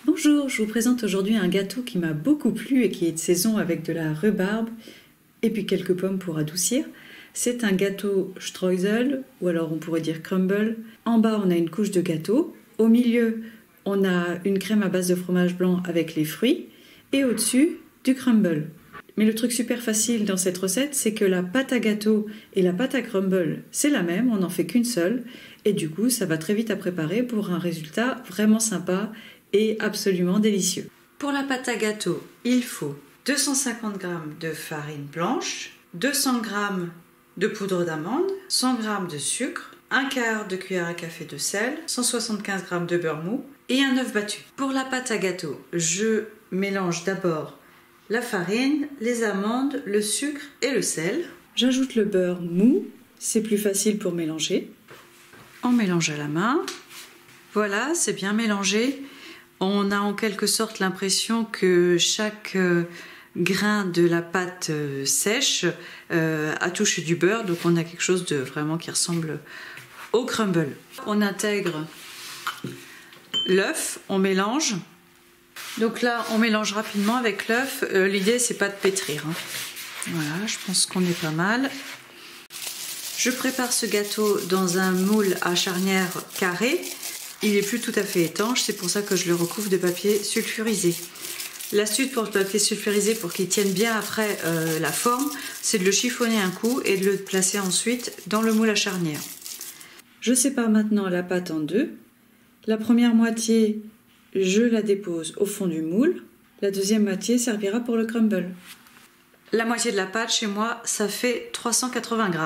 Bonjour, je vous présente aujourd'hui un gâteau qui m'a beaucoup plu et qui est de saison avec de la rhubarbe et puis quelques pommes pour adoucir. C'est un gâteau streusel, ou alors on pourrait dire crumble. En bas, on a une couche de gâteau. Au milieu, on a une crème à base de fromage blanc avec les fruits. Et au-dessus, du crumble. Mais le truc super facile dans cette recette, c'est que la pâte à gâteau et la pâte à crumble, c'est la même, on n'en fait qu'une seule. Et du coup, ça va très vite à préparer pour un résultat vraiment sympa et absolument délicieux. Pour la pâte à gâteau, il faut 250 g de farine blanche, 200 g de poudre d'amande, 100 g de sucre, un quart de cuillère à café de sel, 175 g de beurre mou et un œuf battu. Pour la pâte à gâteau, je mélange d'abord la farine, les amandes, le sucre et le sel. J'ajoute le beurre mou, c'est plus facile pour mélanger. On mélange à la main. Voilà, c'est bien mélangé. On a en quelque sorte l'impression que chaque grain de la pâte sèche a touché du beurre, donc on a quelque chose de vraiment qui ressemble au crumble. On intègre l'œuf, on mélange. Donc là, on mélange rapidement avec l'œuf. L'idée, c'est pas de pétrir. Voilà, je pense qu'on est pas mal. Je prépare ce gâteau dans un moule à charnière carré. Il n'est plus tout à fait étanche, c'est pour ça que je le recouvre de papier sulfurisé. L'astuce pour le papier sulfurisé, pour qu'il tienne bien après la forme, c'est de le chiffonner un coup et de le placer ensuite dans le moule à charnière. Je sépare maintenant la pâte en deux. La première moitié, je la dépose au fond du moule. La deuxième moitié servira pour le crumble. La moitié de la pâte, chez moi, ça fait 380 g.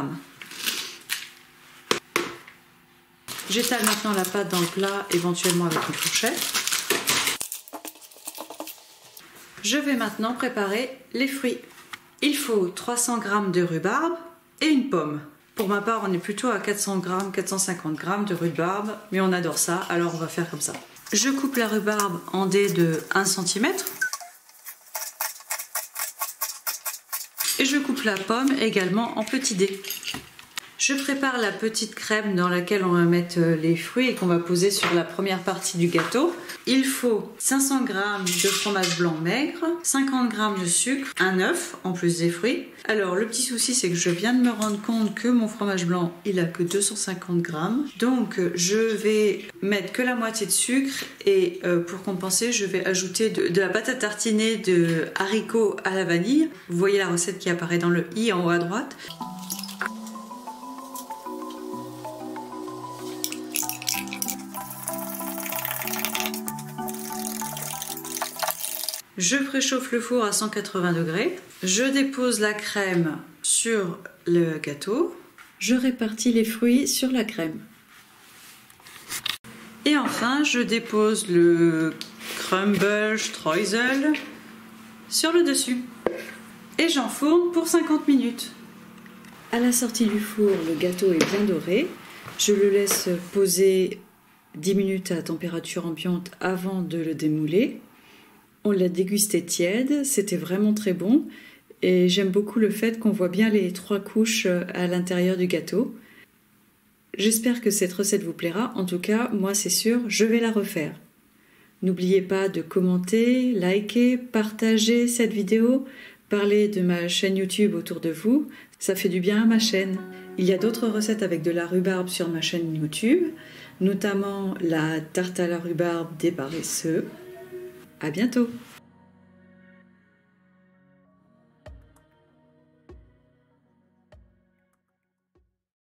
J'étale maintenant la pâte dans le plat, éventuellement avec une fourchette. Je vais maintenant préparer les fruits. Il faut 300 g de rhubarbe et une pomme. Pour ma part, on est plutôt à 400 g, 450 g de rhubarbe, mais on adore ça, alors on va faire comme ça. Je coupe la rhubarbe en dés de 1 cm. Et je coupe la pomme également en petits dés. Je prépare la petite crème dans laquelle on va mettre les fruits et qu'on va poser sur la première partie du gâteau. Il faut 500 g de fromage blanc maigre, 50 g de sucre, un œuf en plus des fruits. Alors le petit souci, c'est que je viens de me rendre compte que mon fromage blanc, il a que 250 g. Donc je vais mettre que la moitié de sucre et pour compenser, je vais ajouter de la pâte à tartiner de haricots à la vanille. Vous voyez la recette qui apparaît dans le i en haut à droite. Je préchauffe le four à 180 degrés. Je dépose la crème sur le gâteau. Je répartis les fruits sur la crème. Et enfin, je dépose le crumble streusel sur le dessus. Et j'enfourne pour 50 minutes. À la sortie du four, le gâteau est bien doré. Je le laisse poser 10 minutes à température ambiante avant de le démouler. On l'a dégusté tiède, c'était vraiment très bon et j'aime beaucoup le fait qu'on voit bien les 3 couches à l'intérieur du gâteau. J'espère que cette recette vous plaira, en tout cas, moi c'est sûr, je vais la refaire. N'oubliez pas de commenter, liker, partager cette vidéo, parler de ma chaîne YouTube autour de vous, ça fait du bien à ma chaîne. Il y a d'autres recettes avec de la rhubarbe sur ma chaîne YouTube, notamment la tarte à la rhubarbe des paresseux. À bientôt!